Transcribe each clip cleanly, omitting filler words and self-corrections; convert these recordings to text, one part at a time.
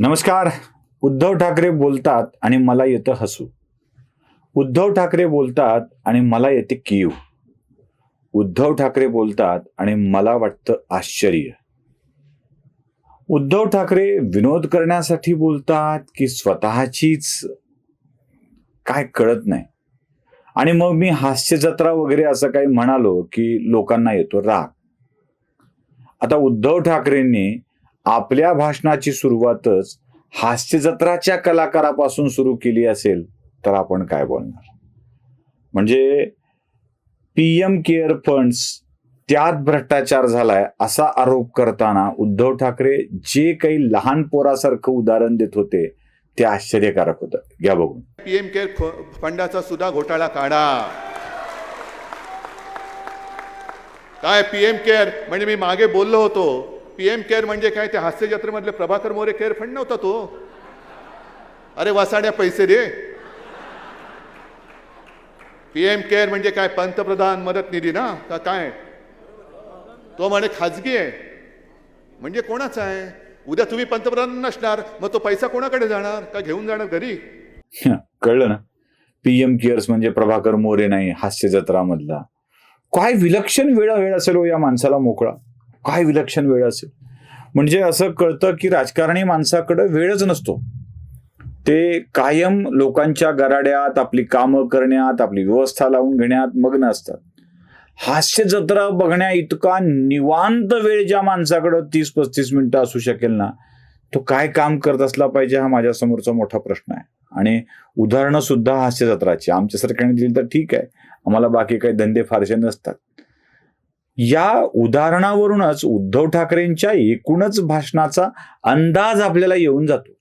नमस्कार. उद्धव ठाकरे बोलतात आणि मला येतं हसू. उद्धव ठाकरे बोलतात आणि मला येते कीव. उद्धव ठाकरे बोलतात आणि मला वाटतं आश्चर्य. उद्धव ठाकरे विनोद करण्यासाठी बोलतात की स्वतःचीच काय कळत नाही. आणि मग मी हास्य जत्रा वगैरे असं काही म्हणालो की लोकांना येतो राग. आता उद्धव ठाकरेंनी आपल्या भाषणाची सुरुवातच हास्य जत्राच्या कलाकारापासून सुरू केली असेल तर आपण काय बोलणार. म्हणजे पीएम केअर फंड्स त्यात भ्रष्टाचार झालाय असा आरोप करताना उद्धव ठाकरे जे काही लहान पोरासारखं उदाहरण देत होते ते आश्चर्यकारक होतं. घ्या बघून. पीएम केअर फंडाचा सुद्धा घोटाळा काढा. काय पीएम केअर म्हणजे मी मागे बोललो होतो, पीएम केअर म्हणजे काय, ते हास्य जत्रेमधले प्रभाकर मोरे केअर फंड नव्हता तो. अरे वासाड्या पैसे दे. पीएम केअर म्हणजे काय, पंतप्रधान मदत निधी ना का काय, तो म्हणे खाजगी आहे. म्हणजे कोणाचा आहे? उद्या तुम्ही पंतप्रधान नसणार, मग तो पैसा कोणाकडे जाणार? का घेऊन जाणार घरी? कळलं ना. पीएम केअर्स म्हणजे प्रभाकर मोरे नाही, हास्य जत्रा मधला. काय विलक्षण वेळ असेल हो या माणसाला मोकळा. काय विलक्षण वेळ असेल. म्हणजे असं कळतं की राजकारणी माणसाकडे वेळच नसतो. ते कायम लोकांच्या गराड्यात आपली कामं करण्यात, आपली व्यवस्था लावून घेण्यात मग्न असतात. हास्य जत्रा बघण्या इतका निवांत वेळ ज्या माणसाकडे 30-35 मिनिटं असू शकेल ना, तो काय काम करत असला पाहिजे हा माझ्या समोरचा मोठा प्रश्न आहे. आणि उदाहरणं सुद्धा हास्य जत्राची आमच्यासारख्याने दिली तर ठीक आहे, आम्हाला बाकी काही धंदे फारसे नसतात. या उदाहरणावरूनच उद्धव ठाकरेंच्या एकूणच भाषणाचा अंदाज आपल्याला येऊन जातो.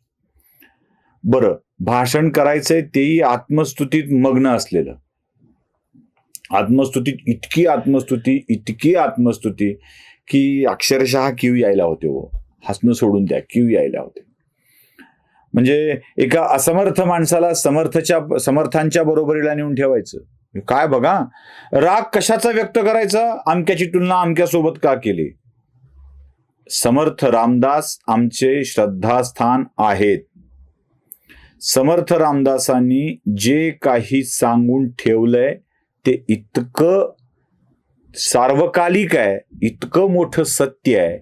बरं, भाषण करायचंय तेही आत्मस्तुतीत मग्न असलेलं. इतकी आत्मस्तुती की अक्षरशः कीव यायला होते. हसणं सोडून द्या, कीव यायला होते. म्हणजे एका असमर्थ माणसाला समर्थांच्या बरोबरीला नेऊन ठेवायचं. काय बघा, राग कशाचा व्यक्त करायचा, अमक्याची तुलना अमक्यासोबत का केली. समर्थ रामदास आमचे श्रद्धास्थान आहेत. समर्थ रामदासांनी जे काही सांगून ठेवलंय ते इतकं सार्वकालिक आहे, इतकं मोठं सत्य आहे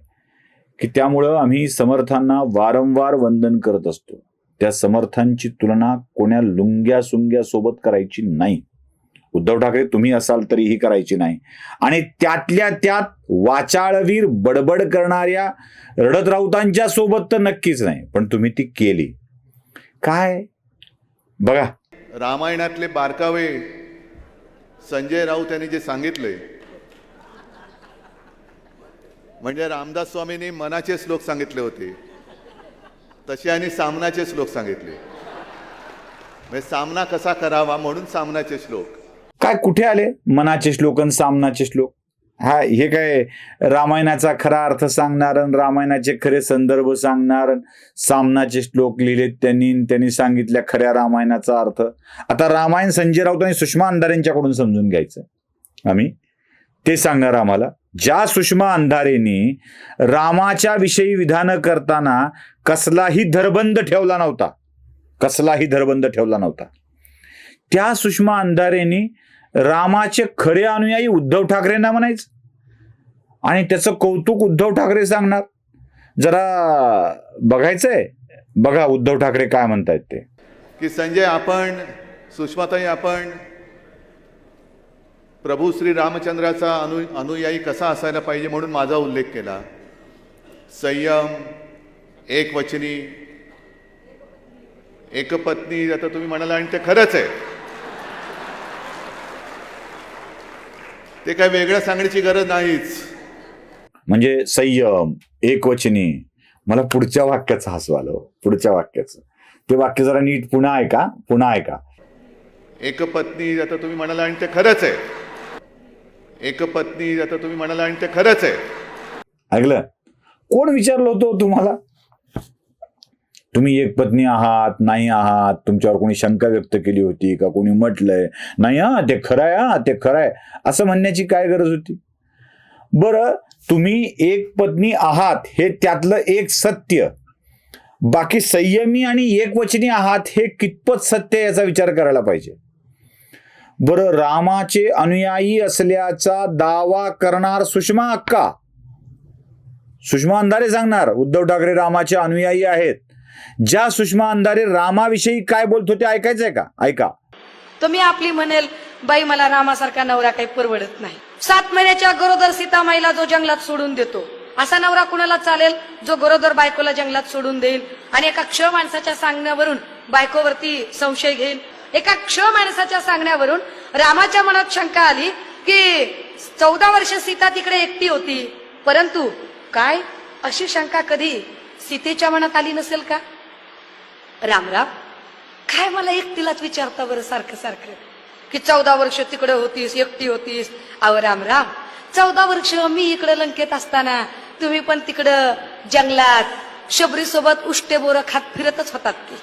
की त्यामुळं आम्ही समर्थांना वारंवार वंदन करत असतो. त्या समर्थांची तुलना कोण्या लुंग्या सुंग्या सोबत करायची नाही. उद्धव ठाकरे तुम्ही असाल तरीही करायची नाही. आणि त्यातल्या त्यात वाचाळवीर बडबड करणाऱ्या रडत राऊतांच्या सोबत तर नक्कीच नाही, पण तुम्ही ती केली. काय बघा, रामायणातले बारकावे संजय राऊत यांनी जे सांगितले, म्हणजे रामदास स्वामींनी मनाचे श्लोक सांगितले होते, तसे यांनी सामनाचे श्लोक सांगितले. म्हणजे सामना कसा करावा म्हणून सामनाचे श्लोक. काय कुठे आले मनाचे श्लोक आणि सामनाचे श्लोक? हे काय रामायणाचा खरा अर्थ सांगणार, रामायणाचे खरे संदर्भ सांगणार, सामनाचे श्लोक लिहिलेत त्यांनी सांगितल्या खऱ्या रामायणाचा अर्थ. आता रामायण संजय राऊत आणि सुषमा अंधारे यांच्याकडून समजून घ्यायचं आम्ही. ते सांगणार आम्हाला. ज्या सुषमा अंधारेंनी रामाच्या विषयी विधानं करताना कसलाही धरबंद ठेवला नव्हता, त्या सुषमा अंधारेंनी रामाचे खरे अनुयायी उद्धव ठाकरेंना म्हणायचं आणि त्याचं कौतुक उद्धव ठाकरे सांगणार. जरा बघायचंय, बघा उद्धव ठाकरे काय म्हणतायत ते. की संजय, आपण, सुषमाताई, आपण प्रभू श्री रामचंद्राचा अनुयायी कसा असायला पाहिजे म्हणून माझा उल्लेख केला. संयम, एकवचनी, एकपत्नी, आता तुम्ही म्हणाला आणि ते खरंच आहे. ते काय वेगळं सांगण्याची गरज नाहीच. म्हणजे संयम, एकवचनी. मला पुढच्या वाक्याचं हसू आलं. पुढच्या वाक्याचं ते वाक्य जरा नीट पुन्हा ऐका. एकपत्नी, आता तुम्ही म्हणाला आणि ते खरंच आहे. एकपत्नी, आता तुम्ही म्हणाला आणि ते खरंच आहे. ऐकलं? कोण विचारलं होतं तुम्हाला? तुम्ही एक पत्नी आहात, नाही आहात? तुमच्यावर कोणी शंका व्यक्त केली होती का? कोणी म्हटलंय नाही ते खरं आहे असं म्हणण्याची काय गरज होती? बरं, तुम्ही एक पत्नी आहात हे त्यातलं एक सत्य, बाकी संयमी आणि एकवचनी आहात हे कितपत सत्य आहे याचा विचार करायला पाहिजे. बरं, रामाचे अनुयायी असल्याचा दावा करणार सुषमा अक्का, सुषमा अंधारे सांगणार उद्धव ठाकरे रामाचे अनुयायी आहेत. ज्या सुषमा अंधारे रामाविषयी काय बोलत होते ऐकायचंय का? ऐका. तुम्ही आपली म्हणेल बाई मला रामासारखा नवरा काही परवडत नाही. 7 महिन्याच्या गरोदर सीतामाईला जो जंगलात सोडून देतो असा नवरा कुणाला चालेल जो गरोदर बायकोला जंगलात सोडून देईल आणि एका क्ष माणसाच्या सांगण्यावरून बायकोवरती संशय घेईल. एका क्ष माणसाच्या सांगण्यावरून रामाच्या मनात शंका आली की 14 वर्ष सीता तिकडे एकटी होती, परंतु काय अशी शंका कधी सीतेच्या मनात आली नसेल का? रामराम, काय मला एकटीलाच विचारता बरं सारखं सारखं की 14 वर्ष तिकडे होतीस, एकटी होतीस. अहो रामराम, 14 वर्ष मी इकडे लंकेत असताना तुम्ही पण तिकडं जंगलात शबरी सोबत उष्टे बोरं खात फिरतच होतात की.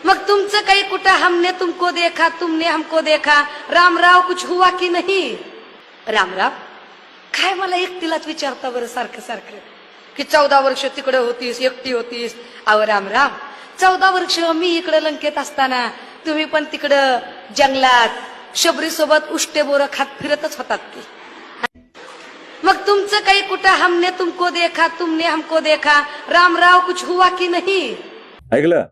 मग तुमचं काही कुठं हमने तुमको देखा, तुमने हमको देखा, रामराव कुछ हुआ की नाही? रामराम, काय मला एकटीलाच विचारता बरं सारखं सारखं की 14 वर्ष तिकडे होतीस, एकटी होतीस. अहो रामराम, 14 वर्ष मी इकडे लंकेत असताना तुम्ही पण तिकडं जंगलात शबरी सोबत उष्टे बोरं खात फिरतच होतात की. मग तुमचं काही कुठं हमने तुमको देखा, तुमने हमको देखा, रामराव कुछ हुआ की नाही? ऐकलं?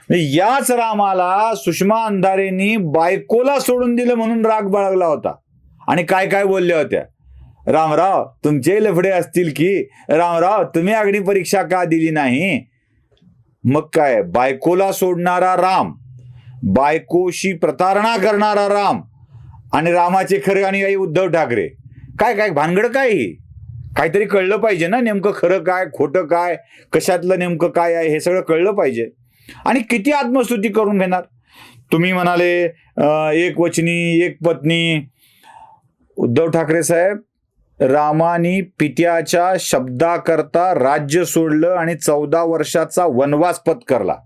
याच रामाला सुषमा अंधारेंनी बायकोला सोडून दिलं म्हणून राग बाळगला होता. आणि काय काय बोलल्या होत्या? रामराव तुमचे लफडे असतील की, रामराव तुम्ही अग्नी परीक्षा का दिली नाही? मग काय, बायकोला सोडणारा राम, बायकोशी प्रतारणा करणारा राम आणि रामाचे खरे अनुयायी उद्धव ठाकरे. काय काय भानगड काय ही? काहीतरी कळलं पाहिजे ना, नेमकं खरं काय खोटं काय, कशातलं नेमकं काय आहे हे सगळं कळलं पाहिजे. आणि किती आत्मस्तुती करून घेणार? तुम्ही म्हणाले एक वचनी एक पत्नी. उद्धव ठाकरे साहेब, रामानी पित्याच्या शब्दाकरता राज्य सोडलं आणि 14 वर्षाचा वनवास पत्करला.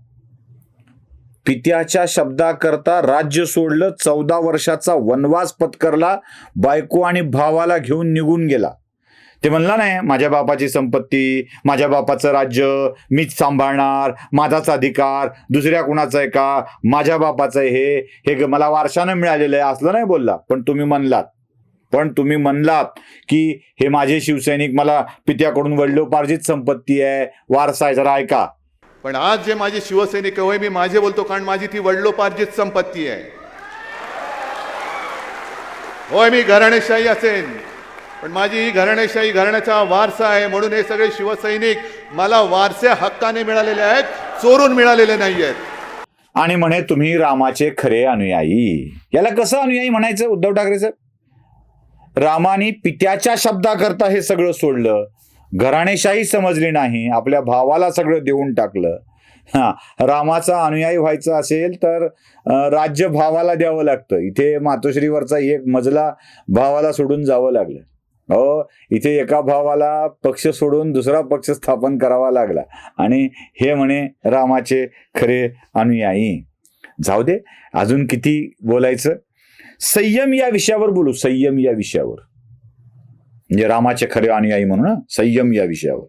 पित्याच्या शब्दाकरता राज्य सोडलं, 14 वर्षाचा वनवास पत्करला, बायको आणि भावाला घेऊन निघून गेला. ते म्हणला नाही माझ्या बापाची संपत्ती, माझ्या बापाचं राज्य मीच सांभाळणार, माझाच अधिकार, दुसऱ्या कुणाचं आहे का, माझ्या बापाचं आहे हे मला वारशानं मिळालेलं आहे, असलं नाही बोलला. पण तुम्ही म्हणलात की हे माझे शिवसैनिक, मला पित्याकडून वडिलोपार्जित संपत्ती आहे, वारसा आहे. जरा ऐका. पण आज जे माझे शिवसैनिक होय, मी माझे बोलतो कारण माझी ती वडिलोपार्जित संपत्ती आहे. होय, मी घराणेशाही असेन, पण माझी ही घराणेशाही घराण्याचा वारसा आहे. म्हणून हे सगळे शिवसैनिक मला वारसे हक्काने मिळालेले आहेत, चोरून मिळालेले नाही आहेत. आणि म्हणे तुम्ही रामाचे खरे अनुयायी. याला कसं अनुयायी म्हणायचं उद्धव ठाकरे साहेब? रामाने पित्याच्या शब्दाकरता हे सगळं सोडलं, घराणेशाही समजली नाही, आपल्या भावाला सगळं देऊन टाकलं. रामाचा अनुयायी व्हायचं असेल तर राज्य भावाला द्यावं लागतं. इथे मातोश्रीवरचा एक मजला भावाला सोडून जावं लागलं. हो, इथे एका भावाला पक्ष सोडून दुसरा पक्ष स्थापन करावा लागला. आणि हे म्हणे रामाचे खरे अनुयायी. जाऊ दे, अजून किती बोलायचं. संयम या विषयावर बोलू. संयम या विषयावर, म्हणजे रामाचे खरे अनुयायी म्हणून संयम या विषयावर.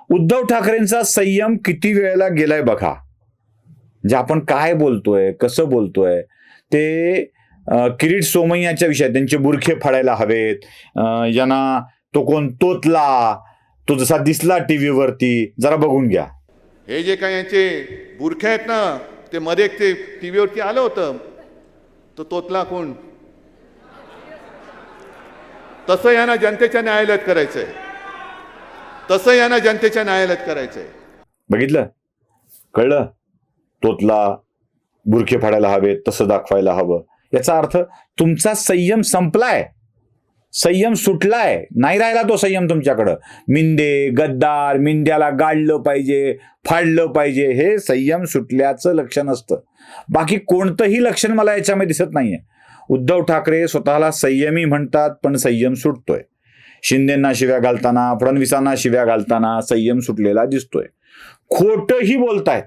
उद्धव ठाकरेंचा संयम किती वेळेला गेलाय बघा. म्हणजे आपण काय बोलतोय, कसं बोलतोय ते. किरीट सोमय्याच्या विषयात त्यांचे बुरखे फाडायला हवेत, यांना तो कोण तोतला, तो जसा दिसला टीव्हीवरती, जरा बघून घ्या. हे जे काही यांचे बुरखे आहेत ना, ते मध्ये एक ते टीव्हीवरती आलं होतं, तो तोतला कोण, तसं यांना जनतेच्या न्यायालयात करायचंय, तसं यांना जनतेच्या न्यायालयात करायचंय. बघितलं? कळलं? तोतला, बुरखे फाडायला हवेत, तसं दाखवायला हवं. याचा अर्थ तुमचा संयम संपलाय, संयम सुटलाय, नाही राहिला तो संयम तुमच्याकडं. मिंदे गद्दार, मिंद्याला गाडलं पाहिजे, फाडलं पाहिजे, हे संयम सुटल्याचं लक्षण असतं. बाकी कोणतंही लक्षण मला याच्यामध्ये दिसत नाहीये. उद्धव ठाकरे स्वतःला संयमी म्हणतात, पण संयम सुटतोय. शिंदेंना शिव्या घालताना, फडणवीसांना शिव्या घालताना संयम सुटलेला दिसतोय. खोटंही बोलतायत,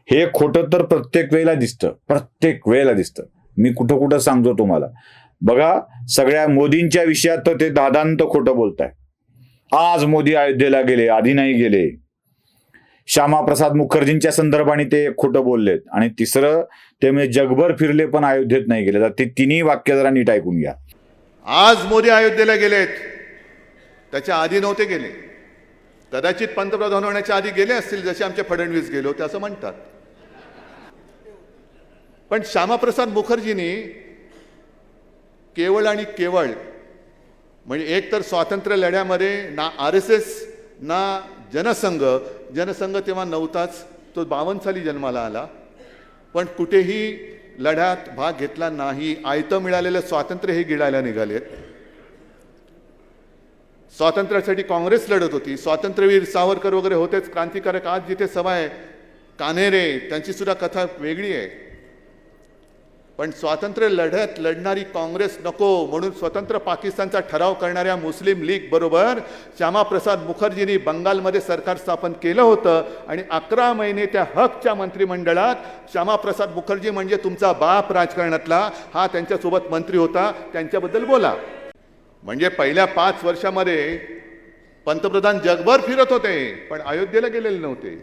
हे खोटं तर प्रत्येक वेळेला दिसतं. मी कुठं कुठं सांगतो तुम्हाला. बघा, सगळ्या मोदींच्या विषयात तर ते दादांत खोटं बोलताय. आज मोदी अयोध्येला गेले, आधी नाही गेले. श्यामाप्रसाद मुखर्जींच्या संदर्भाने ते खोटं बोललेत, आणि तिसरं ते म्हणजे जगभर फिरले पण अयोध्येत नाही गेले. तर ते तिन्ही वाक्य जरा नीट ऐकून घ्या. आज मोदी अयोध्येला गेलेत, त्याच्या आधी नव्हते गेले. कदाचित पंतप्रधान होण्याच्या आधी गेले असतील, जसे आमचे फडणवीस गेले होते असं म्हणतात. पण श्यामाप्रसाद मुखर्जींनी केवळ आणि केवळ म्हणजे एक तर स्वातंत्र्य लढ्यामध्ये ना RSS ना जनसंघ तेव्हा नव्हताच, तो 52 साली जन्माला आला, पण कुठेही लढ्यात भाग घेतला नाही. आयतं मिळालेलं स्वातंत्र्य हे गिळायला निघालेत. स्वातंत्र्यासाठी काँग्रेस लढत होती, स्वातंत्र्यवीर सावरकर वगैरे होतेच, क्रांतिकारक. आज जिथे सभा आहे कान्हेरे, त्यांची सुद्धा कथा वेगळी आहे. पण स्वातंत्र्य लढ्यात लढणारी काँग्रेस नको म्हणून स्वतंत्र पाकिस्तानचा ठराव करणाऱ्या मुस्लिम लीग बरोबर श्यामाप्रसाद मुखर्जींनी बंगालमध्ये सरकार स्थापन केलं होतं. आणि 11 महिने त्या हकच्या मंत्रिमंडळात श्यामाप्रसाद मुखर्जी म्हणजे तुमचा बाप राजकारणातला, हा त्यांच्यासोबत मंत्री होता, त्यांच्याबद्दल बोला. म्हणजे पहिल्या 5 वर्षामध्ये पंतप्रधान जगभर फिरत होते पण अयोध्येला गेलेले नव्हते.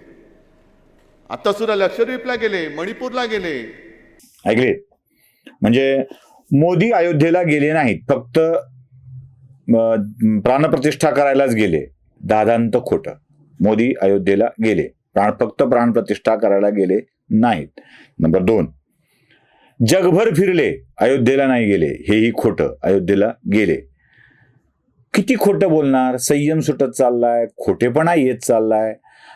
आता सुद्धा लक्षद्वीपला गेले, मणिपूरला गेले. ऐकले? म्हणजे मोदी अयोध्येला गेले नाहीत, फक्त प्राणप्रतिष्ठा करायलाच गेले. दादांत खोटं. मोदी अयोध्येला गेले, फक्त प्राणप्रतिष्ठा करायला गेले नाहीत. नंबर 2, जगभर फिरले, अयोध्येला नाही गेले, हेही खोटं. अयोध्येला गेले. किती खोटं बोलणार? संयम सुटत चाललाय, खोटेपणा येत चाललाय.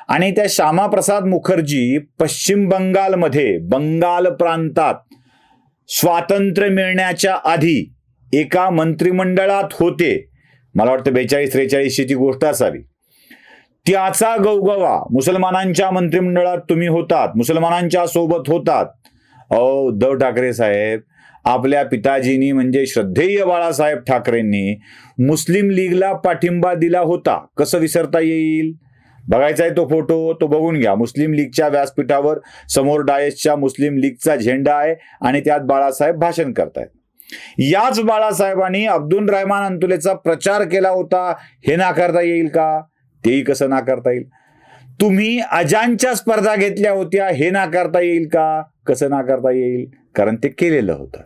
आणि त्या श्यामाप्रसाद मुखर्जी पश्चिम बंगालमध्ये, बंगाल प्रांतात स्वातंत्र्य मिळण्याच्या आधी एका मंत्रिमंडळात होते. मला वाटतं 42-43 ची गोष्ट असावी. त्याचा गवगवा, मुसलमानांच्या मंत्रिमंडळात तुम्ही होतात, मुसलमानांच्या सोबत होतात. उद्धव ठाकरे साहेब, आपल्या पिताजींनी म्हणजे श्रद्धेय बाळासाहेब ठाकरेंनी मुस्लिम लीगला पाठिंबा दिला होता. कसं विसरता येईल? बघायचा आहे तो फोटो, तो बघून घ्या. मुस्लिम लीगच्या व्यासपीठावर समोर डायसच्या मुस्लिम लीगचा झेंडा आहे आणि त्यात बाळासाहेब भाषण करतायत. याच बाळासाहेबांनी अब्दुल रहमान अंतुलेचा प्रचार केला होता. हे नाकारता येईल का? तेही कसं नाकारता येईल? तुम्ही अजानच्या स्पर्धा घेतल्या होत्या, हे नाकारता येईल का? कसं नाकारता येईल? कारण ते केलेलं होतं.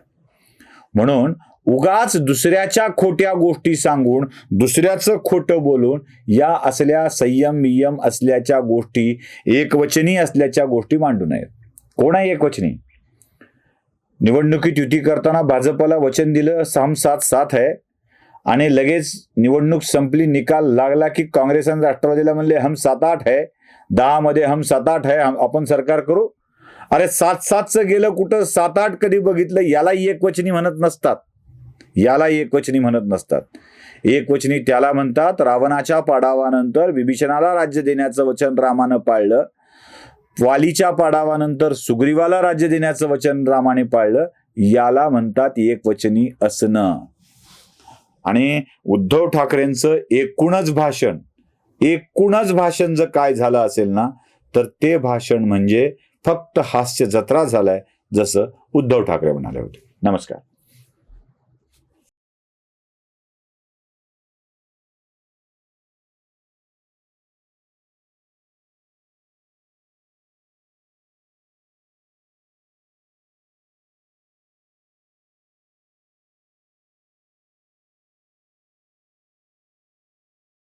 म्हणून उगाच दुसऱ्याच्या खोट्या गोष्टी सांगून, दुसऱ्याचं खोटं बोलून, या असल्या संयम असल्याच्या गोष्टी, एकवचनी असल्याच्या गोष्टी मांडू नयेत. कोण आहे एकवचनी? निवडणुकीत युती करताना भाजपला वचन दिलं हम साथ साथ है, आणि लगेच निवडणूक संपली, निकाल लागला की काँग्रेस आणि राष्ट्रवादीला म्हणले हम 7-8 है, 10 मध्ये हम 7-8 है, आपण सरकार करू. अरे 7-7चं गेलं कुठं? 7-8 कधी बघितलं? याला एकवचनी म्हणत नसतात. याला एकवचनी म्हणत नसतात. एकवचनी त्याला म्हणतात, रावणाच्या पाडावानंतर विभीषणाला राज्य देण्याचं वचन रामानं पाळलं, वालीच्या पाडावानंतर सुग्रीवाला राज्य देण्याचं वचन रामाने पाळलं. याला म्हणतात एकवचनी असणं. आणि उद्धव ठाकरेंचं एकूणच भाषण जर काय झालं असेल ना, तर ते भाषण म्हणजे फक्त हास्य जत्रा झालाय, जसं उद्धव ठाकरे म्हणाले होते. नमस्कार.